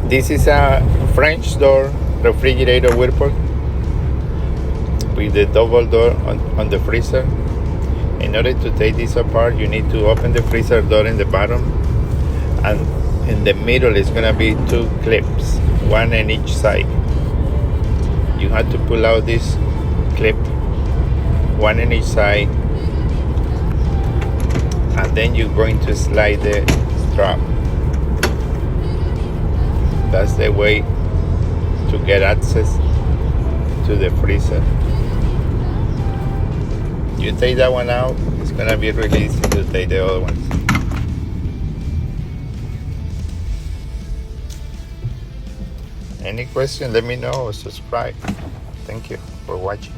This is a French door refrigerator whirlpool with the double door on the freezer. In order to take this apart, you need to open the freezer door in the bottom, and in the middle is gonna be two clips, one on each side. You have to pull out this clip, one on each side, and then you're going to slide the strap. That's the way to get access to the freezer. You take that one out, it's gonna be really easy to take the other ones. Any question, let me know or subscribe. Thank you for watching.